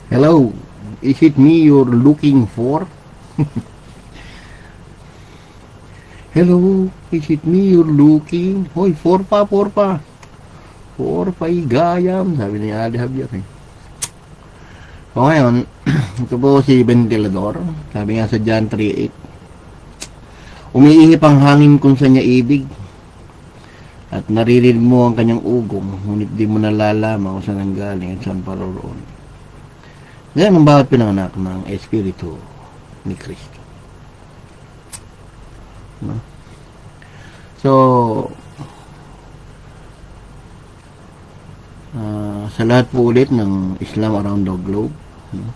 Hello, is it me you're looking for? Hello, is it me you're looking? Hoy, forpa, forpa. Forpa igayam, sabi ni Ali Javier eh. O ngayon, ito po si Ventilador. Sabi nga sa John 3:8. Umiingip ang hangin kung saan niya ibig. At naririnig mo ang kanyang ugong, ngunit di mo nalalaman kung saan ang galing at saan paroroon. Yan ang bawat pinanganak ng Espiritu ni Kristo. No? So, sa lahat po ulit ng Islam around the globe, no?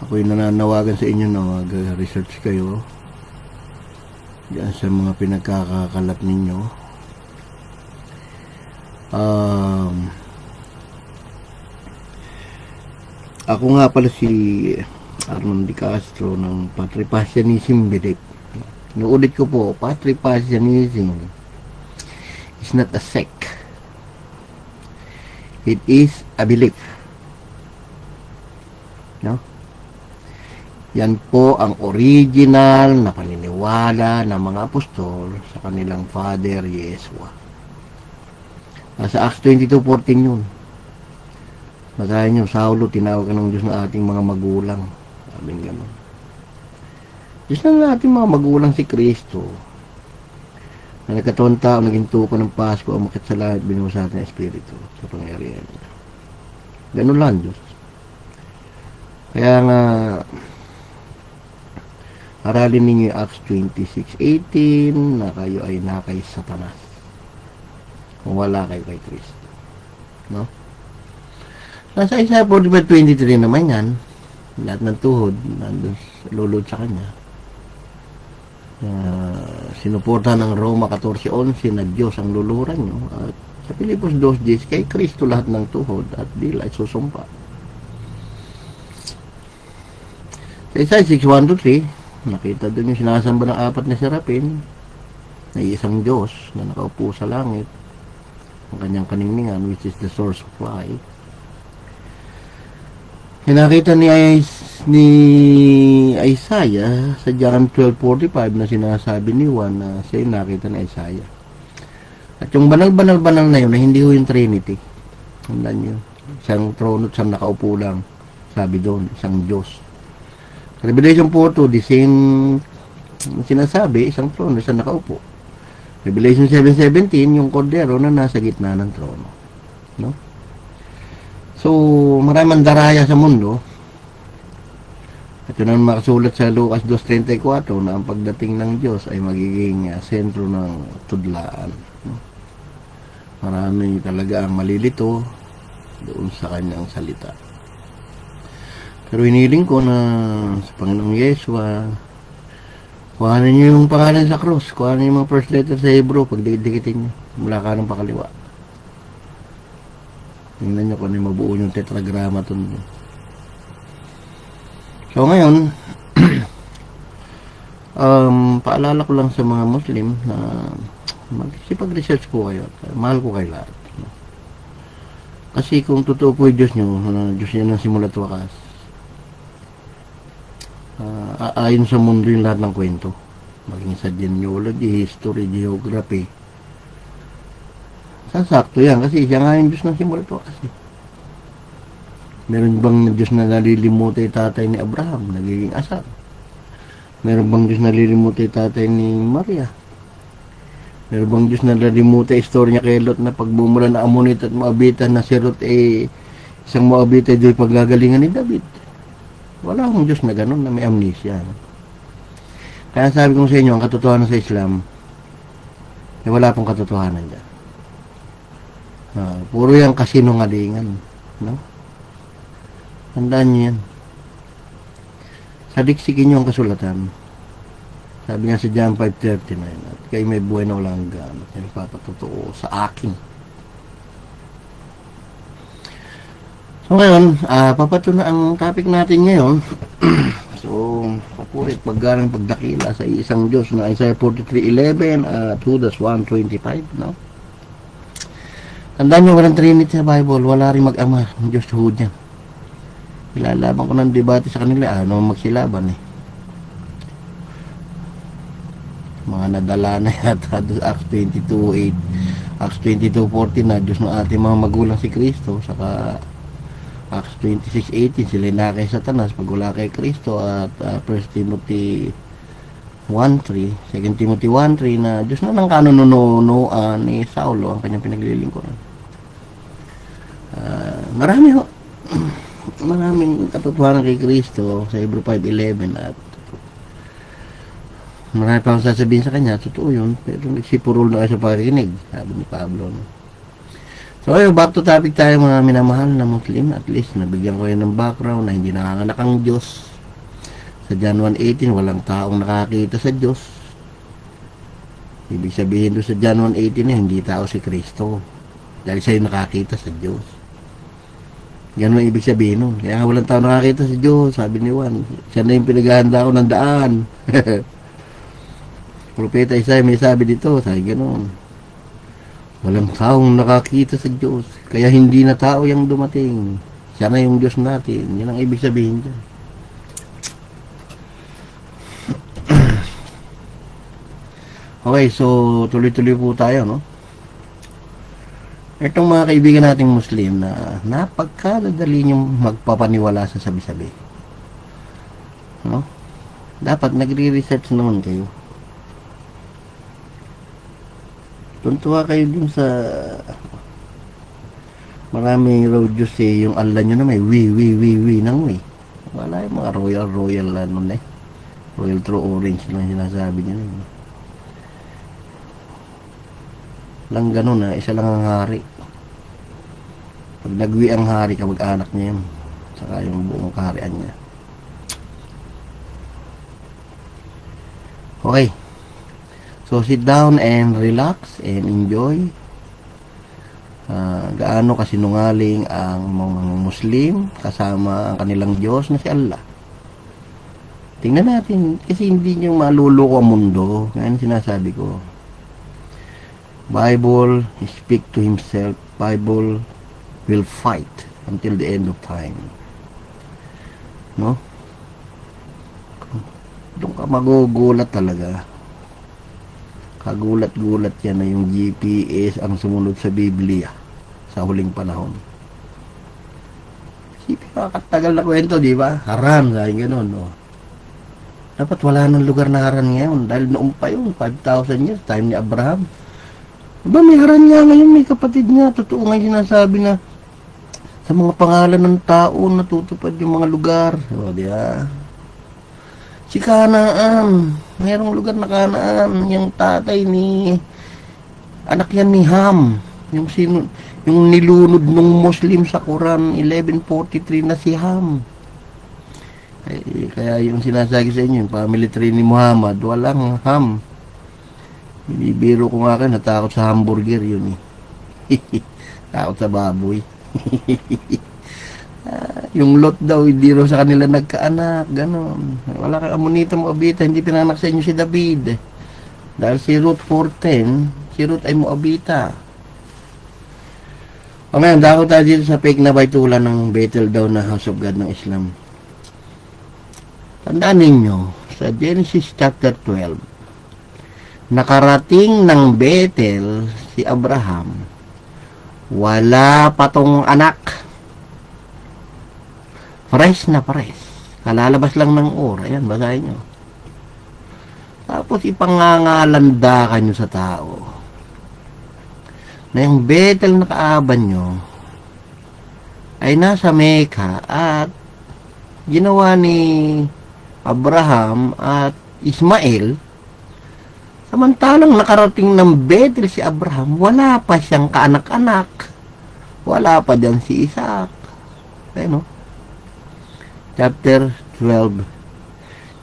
Ako'y nananawagan sa inyo na mag-research kayo diyan sa mga pinagkakakalap ninyo. Ako nga pala si Armand De Castro ng Patripasyanism belief. Inuulit ko po, Patripasyanism is not a sect. It is a belief. No? Yan po ang original na paniniwala ng mga apostol sa kanilang Father Yeshua. Nasa Acts 22:14 yun. Basahin nyo, Saulo, tinawag ka ng Diyos na ating mga magulang. Sabi nga naman. Diyos na ating mga magulang si Kristo. Na nagkataon tao, naging tuko ng Pasko, umakit sa langit, binuhos sa ating Espiritu sa pangyarihan niya. Ganun lang, Diyos. Kaya nga, aralin ninyo yung Acts 26:18 na kayo ay nakay Satanas kung wala kayo kay Kristo. No? Nasa Isaiah 45:23 naman yan. Lahat ng tuhod nandun lulod sa kanya. Sinuporta ng Roma 14:11 na Diyos ang luluhuran nyo. At sa Pilipos 2:10 kay Kristo lahat ng tuhod at dila ay susumpa. Sa Isaiah 6:1-3 nakita doon yung sinasamba ng apat na serapin na isang Diyos na nakaupo sa langit, ang kanyang kaningningan, which is the source of life. Nakita ni Isaiah sa John 12:45 na sinasabi ni Juan na siya yung nakita ni Isaiah. At yung banal-banal-banal na yun na hindi ho yung Trinity. Tandaan nyo, isang trono at isang nakaupo lang, sabi doon, isang Diyos. Revelation 4:2, the same sinasabi, isang trono, isang nakaupo. Revelation 7:17, yung kordero na nasa gitna ng trono. No? So, maraming daraya sa mundo. At yun ang makasulat sa Lucas 2:34 na ang pagdating ng Diyos ay magiging sentro ng tudlaan. No? Marami talaga ang malilito doon sa kanyang salita. Pero hiniling ko na sa Panginoong Yeshua, kuhanin niyo yung pangalan sa cross, kuhanin niyo yung mga first letter sa Hebrew, pagdikitin niyo, mula ka ng pakaliwa. Tingnan niyo kung ano yung mabuo yung tetragrammaton. So ngayon, paalala ko lang sa mga Muslim na magsipag-research po kayo. Mahal ko kayo lahat. Kasi kung totoo po yung Diyos nyo, Diyos niya ng simula't wakas, ayon sa mundo yung lahat ng kwento, maging sa genealogy, history, geography, sasakto yan kasi siya nga yung Diyos ng simula't wakas. Meron bang Diyos na nalilimutan yung tatay ni Abraham, nagiging asar? Meron bang Diyos na nalilimutan yung tatay ni Maria? Meron bang Diyos na nalilimutan yung story niya kay Lot na pagbumula na Amonit at Moabitan na si Ruth isang Moabita doon paggagalingan ni David? Wala akong Diyos na ganun, na may amnesia. Kaya sabi ko sa inyo, ang katotohanan sa Islam, wala pong katotohanan dyan. Puro yung kasinungalingan. No? Tandaan nyo yan. Saliksikin nyo ang kasulatan. Sabi nga sa John 5:39, at kayo may buhay na walang hanggan, at nagpapatotoo sa akin. So ngayon, papato na ang topic natin ngayon. So, papurit, paggarang pagdakila sa isang Diyos na Isaiah 43:11 at Judas 1:25, no? Tandaan nyo, walang Trinity sa Bible. Wala rin mag-ama. Diyos ho dyan. Ilalaban ko ng debate sa kanila. Ano magsilaban eh. Mga nadala na yata Acts 22:8, Acts 22:14 na Diyos ng ating mga magulang si Kristo. Saka Acts 26:18 sila na kay Satanas pag wala kay Kristo. At 1 Timothy 1:3, 2 Timothy 1:3 na Diyos na ng kanununuan ni Saulo ang kanyang pinaglilingkuran. Marami ho. Maraming katotohanan kay Kristo sa Hebrew 5:11 at marami pa akong sasabihin sa kanya, totoo yun, pero nagsipurol na kayo sa pagkikinig, sabi ni Pablo. No? So ayun, back to topic tayo mga minamahal na Muslim. At least nabigyan ko yun ng background na hindi nakanganak ang Diyos. Sa John 1:18 walang taong nakakita sa Diyos. Ibig sabihin doon sa John 1:18 na hindi tao si Kristo dahil siya yung nakakita sa Diyos. Ganun ang ibig sabihin nun. Kaya walang tao nakakita sa Diyos, sabi ni Juan. Siya na yung pinaghahanda ko ng daan. Propeta Isaiah may sabi dito, sabi ganun. Walang taong nakakita sa Diyos, kaya hindi na tao yung dumating. Siya na yung Diyos natin. Yan ang ibig sabihin dyan. Okay, so tuloy-tuloy po tayo, no? Itong mga kaibigan nating Muslim na napagkadali niyong magpapaniwala sa sabi-sabi. No? Dapat nagre-research naman kayo. Tuntua kayo dun sa maraming road Diyos eh, yung Allah nyo na may wi nang wi. Wala yung mga royal ano na eh. Royal True Orange lang sinasabi nyo. Lang ganun na, isa lang ang hari. Pag nagwi ang hari, kamag-anak niya yun. Saka yung buong kaharian niya. Okay. So sit down and relax and enjoy. Gaano kasinungaling ang mga Muslim kasama ang kanilang Diyos na si Allah. Tingnan natin, kasi hindi nyo maluloko ang mundo. Ngayon sinasabi ko. Bible speak to himself. Bible will fight until the end of time. No? Doon ka magugulat talaga. Kagulat-gulat yan na yung GPS ang sumunod sa Biblia sa huling panahon. Isipin makakatagal na kwento, di ba? Haran, sabi ganun, no? Dapat wala nang lugar na Haran ngayon dahil noong pa yun, 5,000 years, time ni Abraham. Diba may Haran nga ngayon, may kapatid niya. Totoo nga sinasabi na sa mga pangalan ng tao natutupad yung mga lugar. O, di ba? Si Kanaan, mayroong lugar na Kanaan, yung tatay ni anak yan ni Ham, yung nilunod ng Muslim sa Quran 1143 na si Ham. Kaya yung sinasabi sa inyo, yung family tree ni Muhammad, walang Ham. Binibiro ko nga kayo, natakot sa hamburger yun eh. Takot sa baboy. Yung Lot daw, hindi raw sa kanila nagkaanak, gano'n. Wala kang Amonita Moabita, hindi pinanak sa inyo si David. Dahil si Ruth 4:10, si Ruth ay Moabita. O ngayon, dako tayo dito sa fake na baitulan ng Bethel daw na House of God ng Islam. Tandaan ninyo, sa Genesis chapter 12, nakarating ng Bethel si Abraham, wala pa tong anak. Fresh na fresh. Kalalabas lang ng Ur. Ayan, basahin nyo. Tapos ipangangalandakan nyo sa tao na yung Bethel na kaaban nyo ay nasa Mecca at ginawa ni Abraham at Ismael. Samantalang nakarating ng Bethel si Abraham, wala pa siyang kaanak-anak. Wala pa dyan si Isaac. Ayun, no? Chapter 12.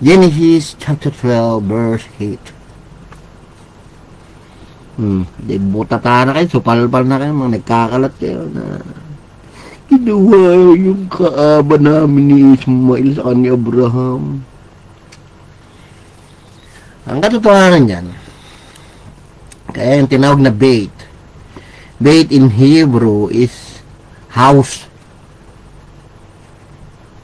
Genesis chapter 12 verse 8. Butata na kayo, supalpal na kayo, mga nagkakalat kayo na ginawa yung kaaba namin ni Ismael sa ni Abraham. Ang katotohanan dyan, kaya yung tinawag na bait, Beit in Hebrew is house.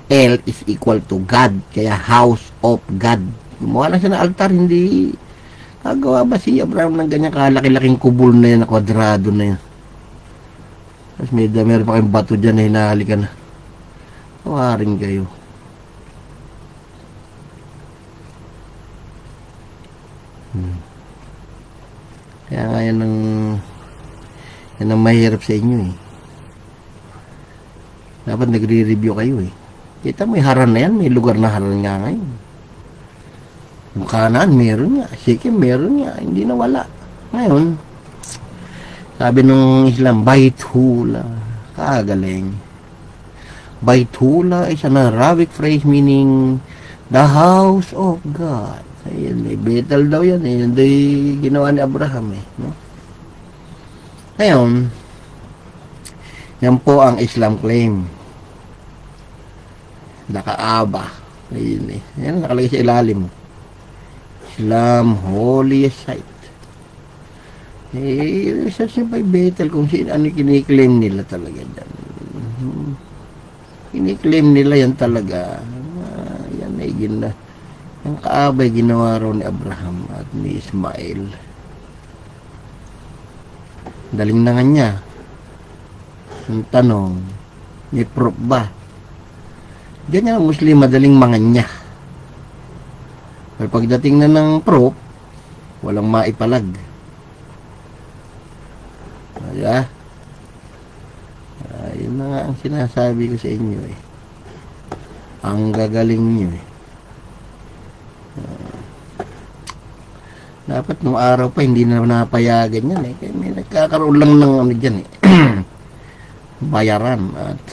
El is equal to God. Kaya house of God. Gumawa lang siya ng altar, hindi nagawa ba si Abraham ng ganyan kalaki-laking kubol na yan, na kwadrado na yan. Tapos meron pa kayong bato dyan na hinahalikan na. Tawarin kayo. Kaya nga yan ang mahirap sa inyo eh. Dapat nagre-review kayo eh. Kita may haran na yan, may lugar na haran nga ngayon. Yung kanan, meron nga. Sikkim, meron nga. Hindi na wala. Ngayon, sabi nung Islam, Baithula. Kagaling. Baithula is an Arabic phrase meaning the house of God. Ayan, may Bethel daw yan eh. Yan daw ginawa ni Abraham eh. No? Ngayon, yan po ang Islam claim. Nakaaba. Ayun eh. Yan, nakalagay sa ilalim. Islam holiest site. Eh, research nyo pa yung Bethel kung ano kiniklaim nila talaga dyan. Kiniklaim nila yan talaga. Yan ay ang kaabay ginawa raw ni Abraham at ni Ismail. Daling na nga niya. Ang tanong, may proof ba? Ganyan ang Muslim, madaling manganya. Pero pagdating na ng proof, walang maipalag. Kaya, yun na nga ang sinasabi ko sa inyo eh. Ang gagaling nyo eh. Dapat nung araw pa hindi na napayagan yan eh. Kaya may nagkakaroon lang ng ano dyan eh. Bayaran at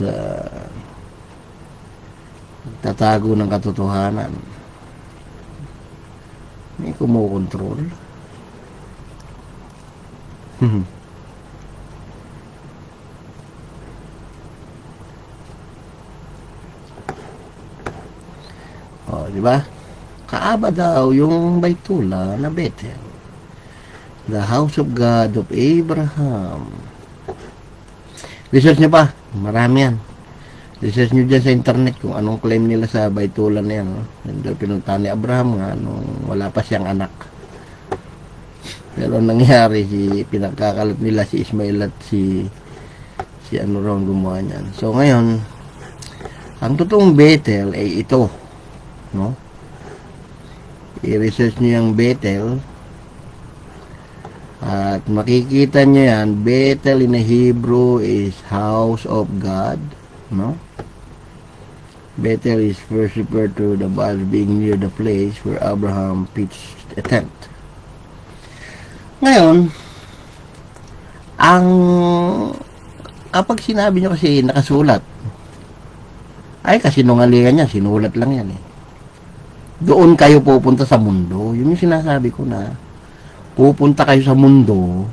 tatago ng katotohanan. May kumukontrol. Oh, di ba? Kaaba daw yung Baitullah na Bethel. The house of God of Abraham. Research nyo pa. Marami yan. Research nyo dyan sa internet kung anong claim nila sa Baitullah na yan. No? Yung pinuntahan ni Abraham nga nung wala pa siyang anak. Pero nangyari, pinagkakalat nila si Ismail at si ano raw gumawa niyan. So ngayon, ang totoong Bethel ay ito. No? I-research nyo yung Bethel at makikita nyo yan. Bethel in Hebrew is house of God, no? Bethel is first referred to the Bible being near the place where Abraham pitched a tent. Ngayon, kapag sinabi nyo kasi nakasulat, ay kasi nungalingan niya, sinulat lang yan eh. Doon kayo pupunta sa mundo. Yun yung sinasabi ko na pupunta kayo sa mundo,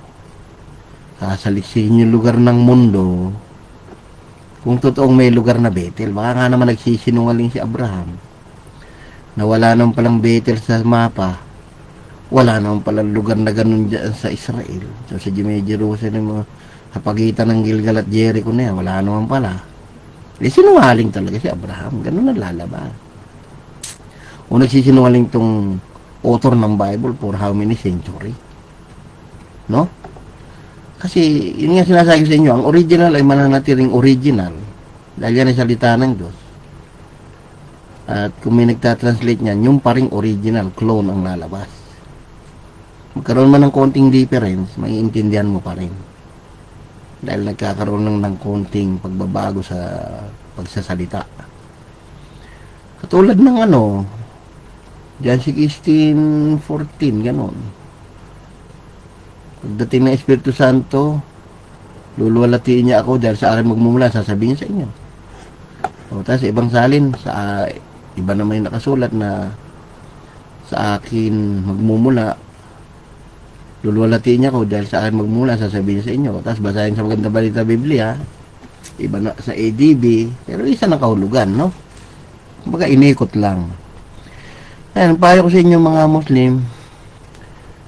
sasaliksin yung lugar ng mundo, kung totoong may lugar na Bethel. Baka nga naman nagsisinungaling si Abraham na wala naman palang Bethel sa mapa, wala naman palang lugar na ganun dyan sa Israel. So sa Jerusalem, pagitan ng Gilgal at Jericho na yan, wala naman pala. Sinungaling talaga si Abraham. Ganun na lalabas. O nagsisinungaling tong author ng Bible for how many century? No? Kasi, yun nga sinasabi sa inyo, ang original ay mananatiling original dahil yan ay salita ng Diyos. At kung may nagtatranslate niyan, yung paring original, clone ang lalabas. Magkaroon man ng konting difference, maiintindihan mo pa rin. Dahil nagkakaroon ng konting pagbabago sa pagsasalita. Katulad ng John 16:14, ganon. Pagdating ng Espiritu Santo, luluwalatiin niya ako dahil sa akin magmumula, sasabihin sa inyo. O, tapos ibang salin, sa iba naman yung nakasulat na sa akin magmumula, luluwalatiin niya ako dahil sa akin magmumula, sasabihin sa inyo. Tapos basahin sa Magandang Balita Biblia, iba na sa ADB, pero isa na kahulugan, no? Kumbaga inikot lang. Ayan, payo ko sa inyo mga Muslim,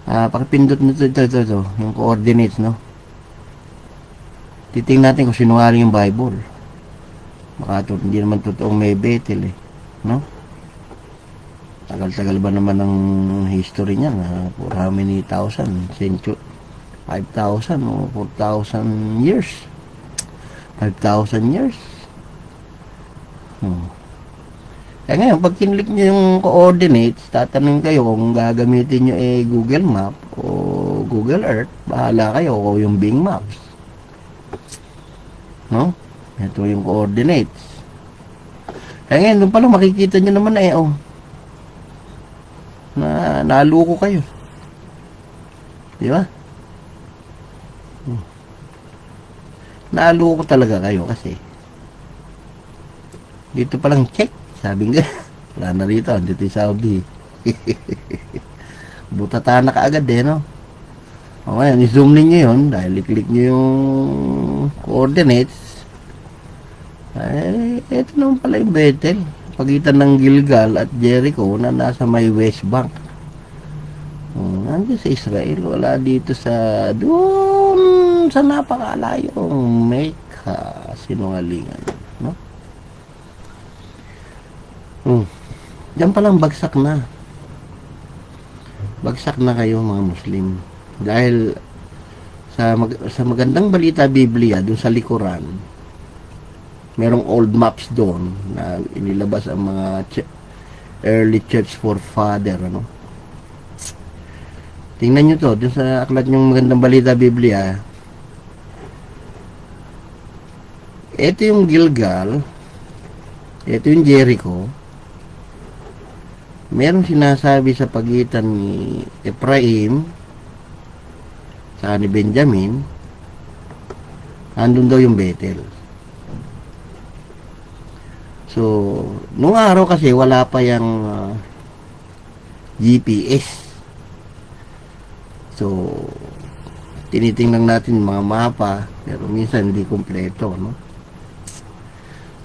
pakipindot nito ito, yung coordinates, no? titingnan natin kung sinungaling yung Bible. Baka hindi naman totoong may Bethel eh. No? Tagal-tagal ba naman ang history niya na for how many thousand? 5,000 o 4,000 years? 5,000 years? Kaya ngayon, pag kinlik nyo yung coordinates, tatanungin kayo kung gagamitin nyo Google Map o Google Earth, bahala kayo o yung Bing Maps. No? Ito yung coordinates. Kaya ngayon, doon pala makikita nyo naman na naluko kayo. Di ba? Naluko talaga kayo kasi dito palang check. Sabi nga, wala na rito, dito yung Saudi. Butata na kaagad no? O ngayon, i-zoom ninyo yun, dahil i-click nyo yung coordinates. Ay, ito naman pala yung Bethel. Pagitan ng Gilgal at Jericho na nasa may West Bank. Nandiyan sa Israel, wala dito sa doon sa napakalayong Mecca, sinungalingan, no? Diyan palang bagsak na kayo mga Muslim, dahil sa magandang balita Biblia doon sa likuran, merong old maps doon na inilabas ang mga early church forefather, ano. Tingnan nyo to, dun sa aklat nyong magandang balita Biblia. Ito yung Gilgal, ito yung Jericho. Merong sinasabi sa pagitan ni Ephraim sa ni Benjamin, andun daw yung Bethel. So, nung araw kasi wala pa yung GPS. So, tinitingnan natin mga mapa, pero minsan hindi kumpleto, no?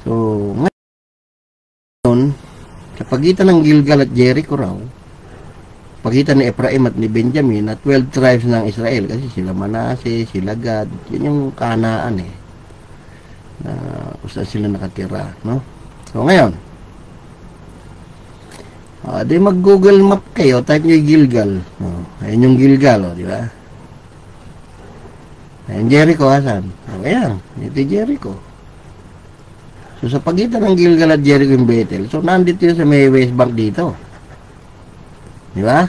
So, ngayon, sa pagitan ng Gilgal at Jericho raw, pagitan ni Ephraim at ni Benjamin at 12 tribes ng Israel, kasi sila Manase, sila Gad, yun yung Kanaan na kung saan sila nakatira, no? So, ngayon, di mag-Google Map kayo, type nyo yung Gilgal. Ayan yung Gilgal, di ba? Ayan Jericho, asan? Ayan, ito yung Jericho. So, sa pagitan ng Gilgal at Jericho yung Bethel, so, nandito yun sa may West Bank dito. Di ba?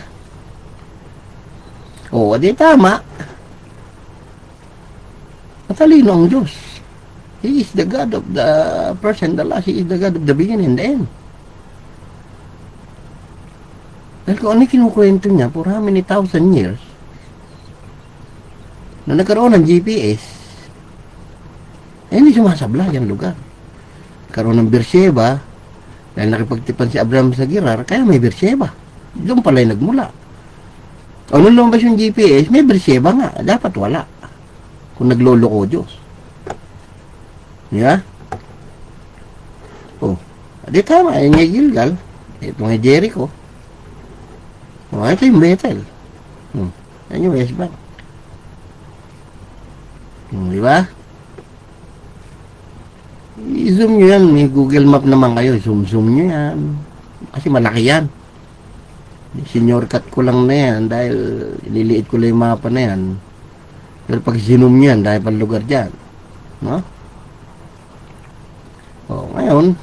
Di tama. Matalino ang Diyos. He is the God of the first and the last. He is the God of the beginning and the end. Dahil kung ano kinukwento niya for how many thousand years na nagkaroon ng GPS, hindi sumasabla yung lugar. Karoon ng Beersheba, dahil nakipagtipan si Abraham sa Gerar, kaya may Beersheba. Doon pala yung nagmula. O nung lumabas yung GPS, may Beersheba nga. Dapat wala. Kung nagloloko Diyos. Yeah? Di tama. Yung Gilgal, ito nga Jericho. Ito yung Bethel. Yan yung West Bank. Di ba? I-zoom nyo yan. May Google Map naman kayo. Zoom nyo yan. Kasi malaki yan. Senior cut ko lang na yan dahil ililiit ko lang yung mapa na yan. Pero pag zoom nyo yan, dahil pang lugar dyan. No? Ngayon,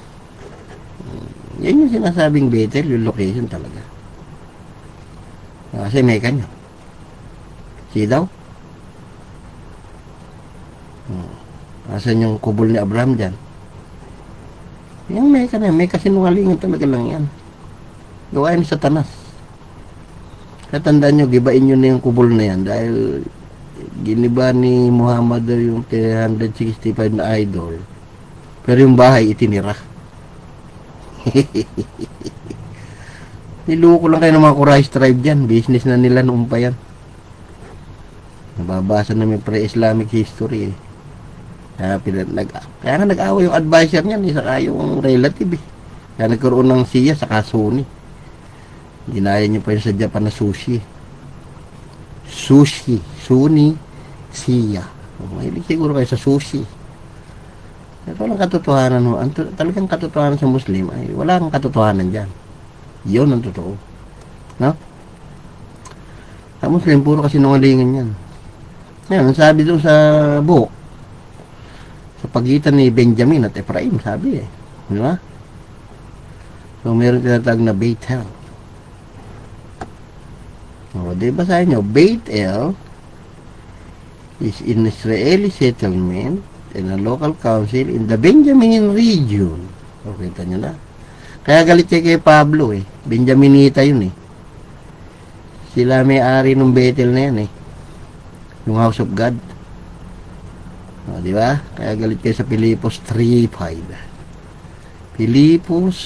yan yung sinasabing Bethel, yung location talaga. Kasi may kanyo. See daw? Asan yung kubol ni Abraham dyan? Yung may kanyo, may kasinungalingan talaga lang yan. Gawain ni Satanas. Katandaan nyo, gibain nyo na yung kubol na yan dahil giniba ni Muhammad yung 365 na idol. Pero yung bahay itinira. Niloko lang kayo ng mga Quraysh tribe dyan. Business na nila noong pa yan. Nababasa namin pre-Islamic history Kaya nga nag-away yung advisor niyan, saka yung relative Kaya nagkaroon ng siya saka Sony. Ginaya niyo pa yun sa Japan na sushi. Sony, siya. Mahilig siguro kayo sa sushi. Ito lang katotohanan mo. Talagang katotohanan sa Muslim ay wala kang katotohanan dyan. Yun ang totoo. No? Sa Muslim, puro kasinungalingan yan. Ngayon, sabi doon sa book, sa pagitan ni Benjamin at Ephraim, sabi eh. Di ba? So, meron tinatawag na Bethel. O, di ba sa inyo? Bethel is an Israeli settlement and a local council in the Benjamin region. O, kita nyo na. Kaya galit siya kay Pablo eh. Benjaminita yun eh. Sila may-ari ng Bethel na yan eh. Yung House of God. O, di ba? Kaya galit kayo sa Pilipos 3:5. Pilipos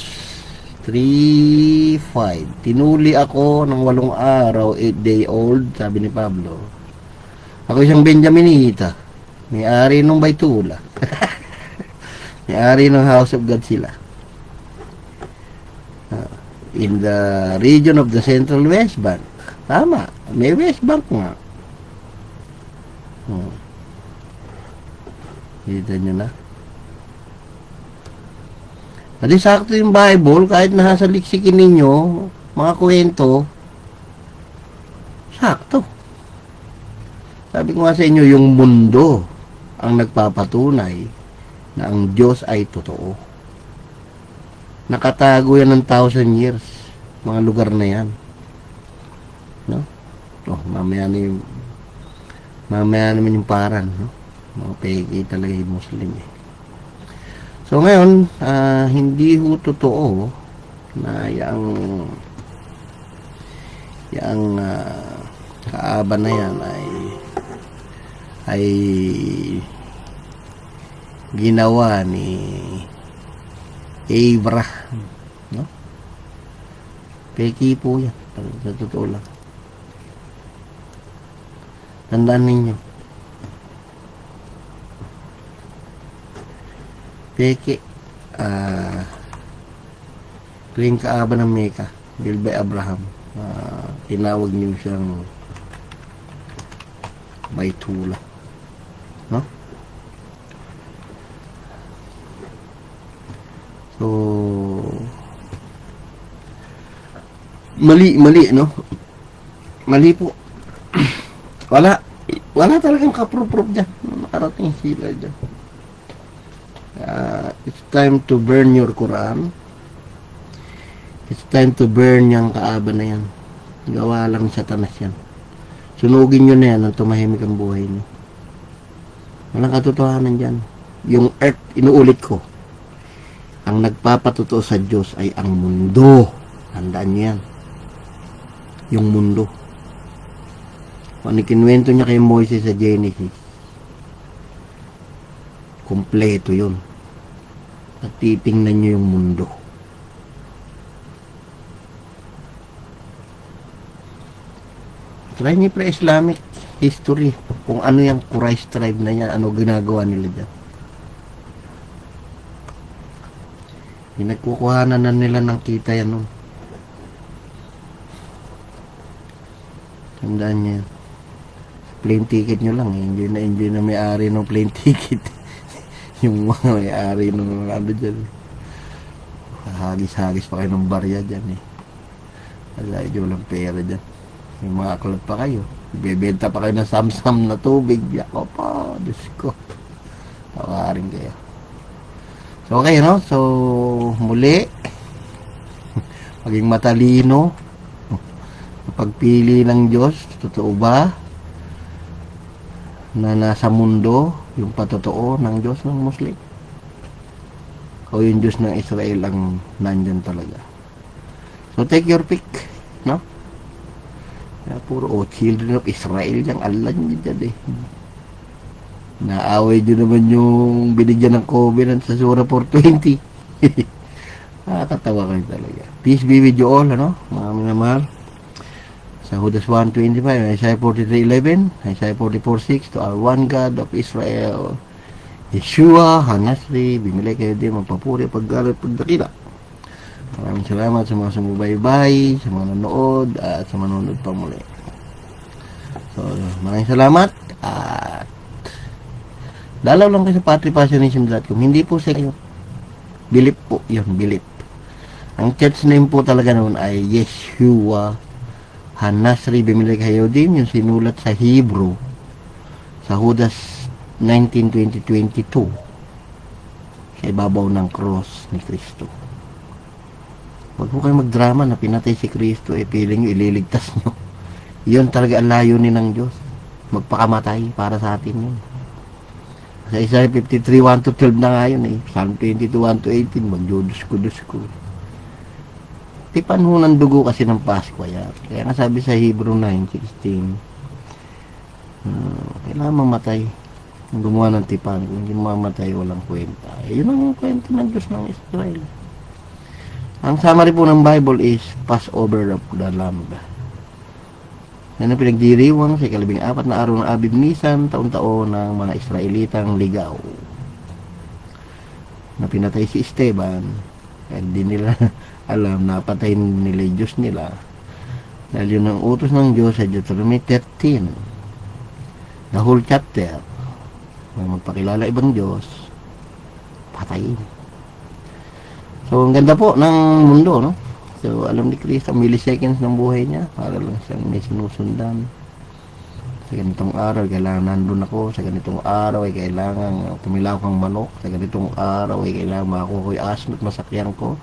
3:5. Tinuli ako ng 8 araw, 8-day-old, sabi ni Pablo. Ako isang Benjaminita. May-ari ng Baytula. May-ari ng House of God sila. In the region of the Central West Bank. Tama. May West Bank nga. Kita nyo na. At sakto yung Bible, kahit nasa liksikin ninyo, mga kwento, sakto. Sabi ko nga sa inyo, yung mundo ang nagpapatunay na ang Diyos ay totoo. Nakatago yan ng 1,000 years, mga lugar na yan. No? Oh, mamaya naman yung paran, no? Mga peki talaga yung Muslim eh. So ngayon, hindi ho totoo na yung Kaaba na yan ay ginawa ni Abraham, no? Peki po yan, sa totoo lang. Tandaan ninyo. Peki, yung Kaaba ng Mecca, built by Abraham. Tinawag niyo siyang Baytula, no? So mali, no? Mali po. wala talagang kaproof dyan. Nakarating sila dyan. It's time to burn your Quran. It's time to burn yung Kaaba na yan. Gawa lang Satanas yan. Sunugin nyo na yan ang tumahimik ang buhay nyo. Walang katotohanan dyan. Yung earth, inuulit ko, ang nagpapatotoo sa Diyos ay ang mundo. Tandaan nyo yan. Yung mundo. Kung ikinwento niya kay Moises sa Genesis, kompleto yun. At titingnan nyo yung mundo. Try niyo pre-Islamic history. Kung ano yung Quraysh tribe na yan, ano ginagawa nila dyan. Pinagkukuhanan na nila ng kita yan. No? Tandaan niya. Plane ticket nyo lang. Hindi na may-ari ng plane ticket. Yung mga may-ari ng ano dyan. Hagis-hagis pa kayo ng barya dyan eh. Alay, di walang pera dyan. May mga aklat pa kayo. Bebenta pa kayo ng samsam na tubig. Ako pa, Diyos ko. Tawarin kayo. So, okay, no? So, muli, maging matalino. Pagpili ng Diyos, totoo ba? Na nasa mundo, yung patotoo ng Diyos ng Muslim? O yung Diyos ng Israel ang nandyan talaga? So, take your pick, no? Kaya puro, children of Israel, yung Allah nyo dyan eh. Naaway nyo naman yung binigyan ng covenant sa Surah 420. Nakakatawa kayo talaga. Peace be with you all, ano? Mga minamahal. Sa Judas 1:25, Isaiah 43:11, Isaiah 44:6, to our one God of Israel, Yeshua, Hanasri, bimili kayo din, magpapuri, paggalat, pagdakila. Maraming salamat sa mga sumubaybay, sa mga nanood, at sa manonood pa muli. So, maraming salamat, at Dalaw lang kayo sa patripassionism.com. Hindi po secular. Bilip po. Yun, bilip. Ang church name po talaga noon ay Yeshua Hanasri Bimelech Hayodim, yung sinulat sa Hebrew sa Judas 19:20-22 sa ibabaw ng cross ni Kristo. Huwag po kayo magdrama na pinatay si Kristo, piling nyo, ililigtas nyo. Yun talaga ang layunin ng Diyos. Magpakamatay para sa atin yun. Sa Isaiah 53:1-12 na nga yun Psalm 22:1-18, magdudus ko. Tipan ho ng dugo kasi ng Pasko yan. Kaya nga sabi sa Hebrew 9:16, kailangan mamatay. Kung gumawa ng tipan, kung hindi mamatay, walang kwenta. Yun ang kwenta ng Diyos ng Israel. Ang summary po ng Bible is Passover of the Lamb. Yan ang pinagdiriwang sa 14 na araw ng Abib Nisan, taon-taon ng mga Israelitang ligaw. Na pinatay si Esteban, kaya hindi nila alam na patayin nila yung Diyos nila. Dahil yun ang utos ng Diyos sa Deuteronomy 13. The whole chapter. May magpakilala ibang Diyos, patayin. So, ang ganda po ng mundo, no? So, alam ni Kristo, milliseconds ng buhay niya, para lang siyang may sinusundan. Sa ganitong araw, kailangan nandun ako. Sa ganitong araw, ay kailangan tumilaw kang manok. Sa ganitong araw, ay kailangan makakuha ko yung aso at masakyan ko.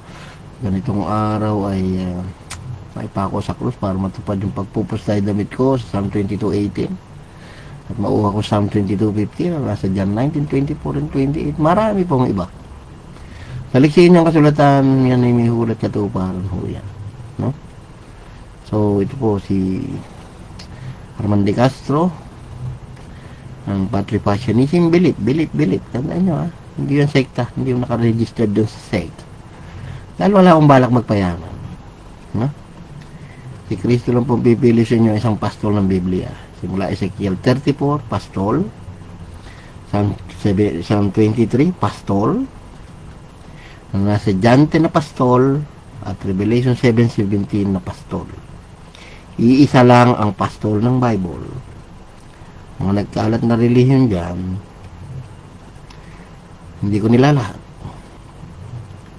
Ganitong araw ay maipako sa krus para matupad yung pagpupustay damit ko sa Psalm 22:18 at mauha ko Psalm 22:15 na nasa John 19:24 and 28. Marami pong iba. Saliksin yung kasulatan, yan ay may hulat katuparan ho yan, no? So ito po si Armand de Castro ang patripassionism. Bilip tandaan nyo hindi yung sekta, hindi yung nakaregistered doon sa sekta. Dahil wala akong balak magpayaman. No? Si Kristo lang pong pipili sa inyo isang pastol ng Biblia. Simula Ezekiel 34, pastol. Psalm 23, pastol. Nasa John 10 na pastol. At Revelation 7:17 na pastol. Iisa lang ang pastol ng Bible. Mga nagkalat na relihiyon dyan, hindi ko nila lahat.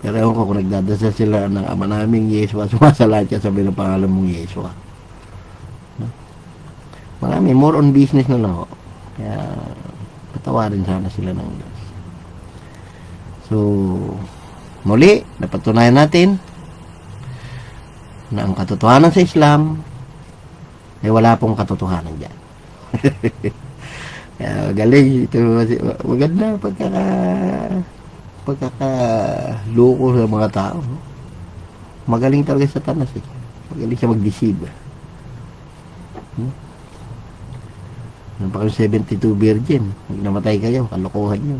Pero ewan ko kung nagdadasal sila ng ama naming Yeshua, sumasalat ka sabi ng pangalan mong Yeshua. No? Marami, more on business na lang ho. Kaya, patawarin sana sila ng Diyos. So, muli, napatunayan natin na ang katotohanan sa Islam ay wala pong katotohanan dyan. Kaya, galing. Ito, maganda pagkakaloko sa mga tao. No? Magaling talaga sa Satanas Magaling siya mag-deceive. Ano pa kayo 72 virgin? Pag namatay kayo, kalokohan nyo.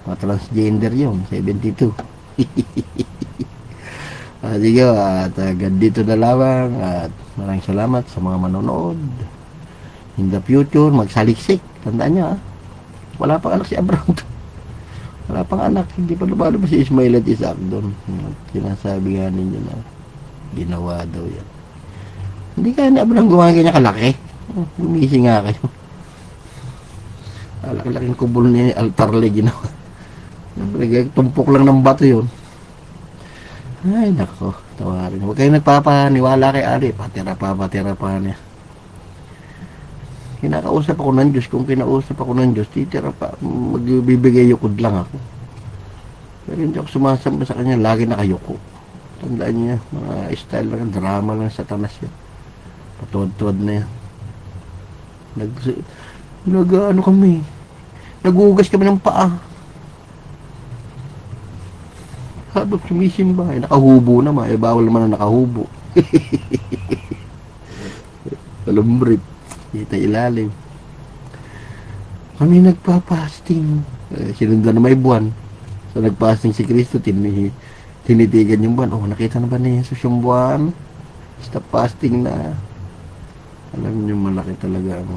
Mga transgender yun, 72. Sige, at ganito na lamang. At maraming salamat sa mga manonood. In the future, magsaliksik. Tandaan nyo wala pang anak si Abraham. Wala pang anak, hindi pa lumalabas si Ismail at Isaac doon. Sinasabi nga ninyo na ginawa daw yan. Hindi kaya ni Abraham gumawa ganyan kalaki. Gumising nga kayo. Laki-laking kubol ni altarle ginawa. Tumpok lang ng bato yun. Ay nako, tawarin. Huwag kayo nagpapaniwala kay Ari. Patira pa niya. Kinakausap ako ng Diyos. Kung kinausap ako ng Diyos, titira pa. Magbibigay yukod lang ako. Pero hindi ako sumasamba sa kanya. Lagi nakayuko. Tandaan niya. Mga style lang. Drama lang sa Satanas yan. Patuwad-tuwad na yan. Ano kami. Nagugas kami ng paa. Habang sumisimba. Nakahubo naman. Bawal naman na nakahubo. Alumbrit. Kita ilalim. Kami nagpa-fasting. Sinundan na may buwan. So nagpasting si Kristo, tinitigan yung buwan. Oh, nakita na ba ni Jesus yung buwan? Stop fasting na. Alam niyo, malaki talaga ang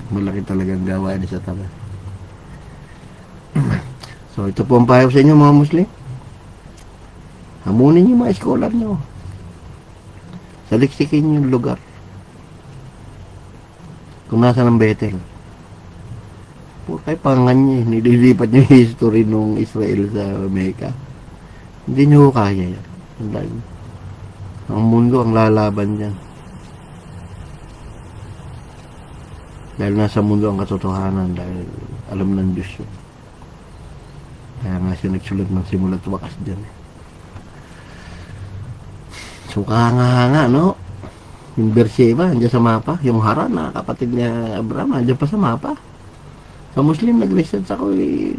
malaki talaga ang gawa ni Satanas. So ito po ang payo sa inyo mga Muslim. Hamunin niyo mga scholar niyo. Saliksikin yung lugar. Kung nasa ng Bethel. Puro kayo pangan niya eh. Nililipat niyo yung history nung Israel sa Amerika. Hindi niyo kaya yan. Ang mundo ang lalaban dyan. Dahil nasa mundo ang katotohanan, dahil alam ng Diyos yun. Kaya nga siya nagsulat ng simula't wakas dyan eh. So kahanga-hanga, no? Yung Beersheba, andyan sa mapa. Yung Haran, na kapatid niya Abraham, andyan pa sa mapa. Sa Muslim, nag-research ako eh.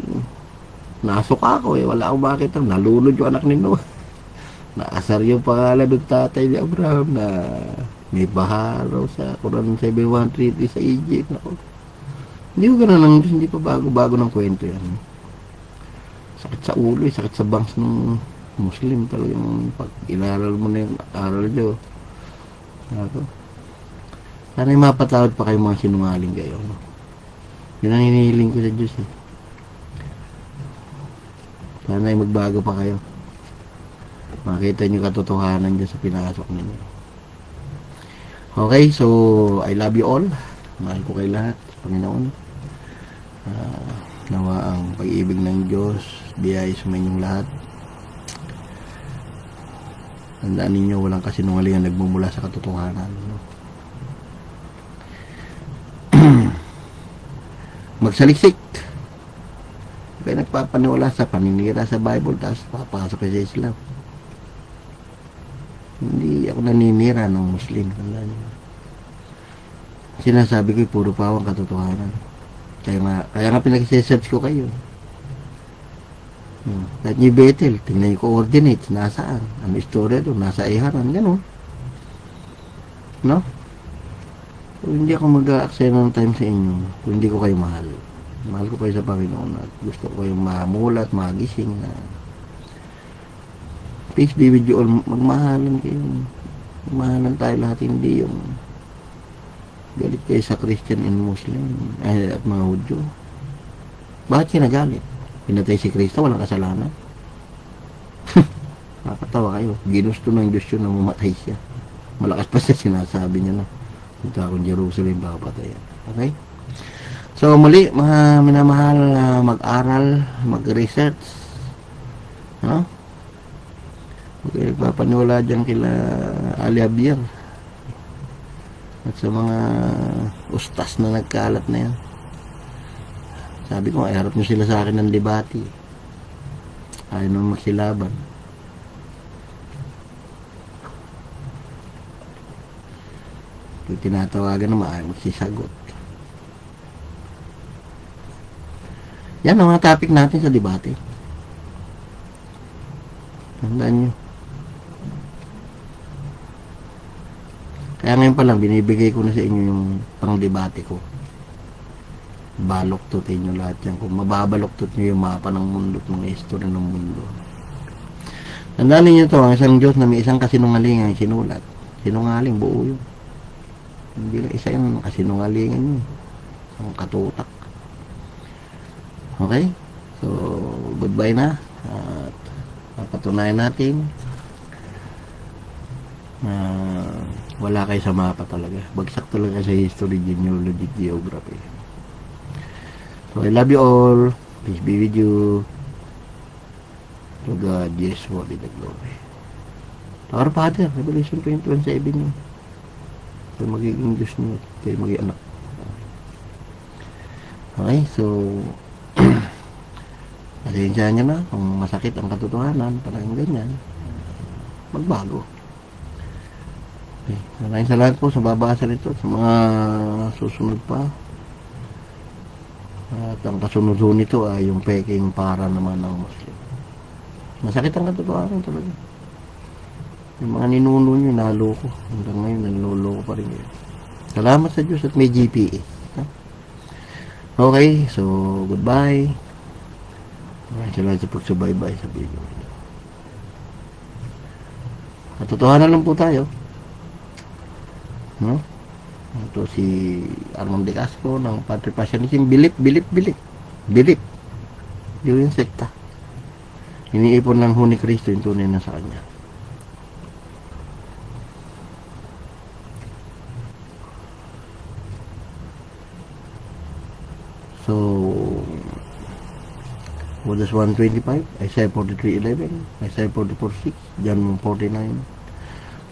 Nasuka ako eh. Wala akong makita. Nalunod yung anak ni Noah. Naasar yung pangalan ng tatay ni Abraham na may baha raw sa Quran 7133 sa Egypt. Ako. Hindi ko ganun lang. Hindi pa bago-bago ng kwento yan. Sakit sa ulo eh. Sakit sa bangs ng Muslim talaga. Yung pag inaral mo na yung aral nyo. Ako. Sana mapatawad pa kayo mga sinungaling kayo. No? Yun ang hinihiling ko sa Diyos eh. Sana ay magbago pa kayo. Makita nyo katotohanan dyan sa pinasok ninyo. Okay, so I love you all. Mahal ko kayo lahat sa Panginoon. Nawa ang pag-ibig ng Diyos biyaya sa inyong lahat. Tandaan ninyo, walang kasinungalingan nagmumula sa katotohanan. No? Magsaliksik. Kaya nagpapaniwala sa paninira sa Bible, tapos papasok kayo sa Islam. Hindi ako naninira ng Muslim. Sinasabi ko, puro pawang katotohanan. Kaya nga pinag-search ko kayo. Kahit ni Bethel, tingnan yung coordinates, nasaan? Ano istorya doon? Nasa Iharan, gano'n. No? So, hindi ako mag-aaksaya ng time sa inyo kung hindi ko kayo mahal. Mahal ko kayo sa Panginoon at gusto ko kayong mamulat, magising na peace be with you all. Magmahalan kayo. Magmahalan tayo lahat, hindi yung galit kayo sa Christian and Muslim at mga Hudyo. Bakit kinagalit? Pinatay si Kristo, walang kasalanan. Nakakatawa kayo. Ginusto ng Diyos yun na mamatay siya. Malakas pa siya, sinasabi niya na punta akong Jerusalem, papatayan. Okay? So muli, mga minamahal, mag-aral, mag-research. No? Okay, nagpapaniwala dyan kila Ali Abier at sa mga ustas na nagkalat na yan. Sabi ko, harap nyo sila sa akin ng debate. Ayaw naman magsilaban. Pag tinatawagan naman, ayaw magsisagot. Yan ang mga topic natin sa debate. Tandaan nyo. Kaya ngayon pa lang, binibigay ko na sa inyo yung pang-debate ko. Baloktot inyo lahat yan. Kung mababaloktot nyo yung mapa ng mundo, mga history ng mundo. Tandaan ninyo to, ang isang Diyos na may isang kasinungalingan sinulat. Sinungaling, buo yun. Hindi lang isa yung kasinungalingan nyo. Ang katutak. Okay? So, goodbye na. At papatunayan natin na wala kayo sa mapa talaga. Bagsak talaga sa history, genealogy, geography. So, I love you all. Peace be with you. To God, yes, what is the glory. Our Father, Revelation 20:17 yun. Kayo magiging Diyos niyo. Kayo magiging anak. Okay, so pasensya nyo na kung masakit ang katotohanan, parang ganyan. Magbago. Okay, maraming salamat po sa babasa nito, sa mga susunod pa. At ang kasunod nito ay yung peking para naman ng Muslim. Masakit ang katotohanan talaga. Yung mga ninuno nyo, naloko. Hanggang ngayon, naloloko pa rin yun. Salamat sa Diyos at may GPA. Okay, so goodbye. Maraming salamat sa pagsubaybay sa video. Katotohanan lang po tayo. No? Ito si Armand De Castro ng Padre Passionism. Bilip. Yun yung sekta. Iniipon ng Huni Kristo yung tunay na sa kanya. So, Judas 1:25, Isaiah 43:11, Isaiah 44:6, John 49,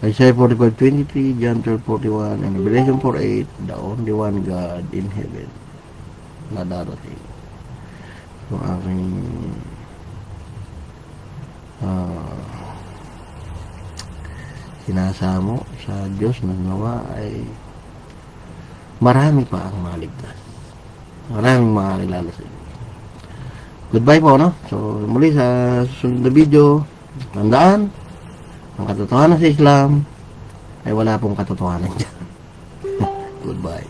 Isaiah 45:23, John 12:41, and Revelation 4:8, the only one God in heaven na darating. So, aking sinasamo sa Diyos na nawa ay marami pa ang maligtas. Maraming makakilala sa inyo. Goodbye po, no? So, muli sa susunod na video, tandaan, ang katotohanan sa Islam ay wala pong katotohanan dyan. Goodbye.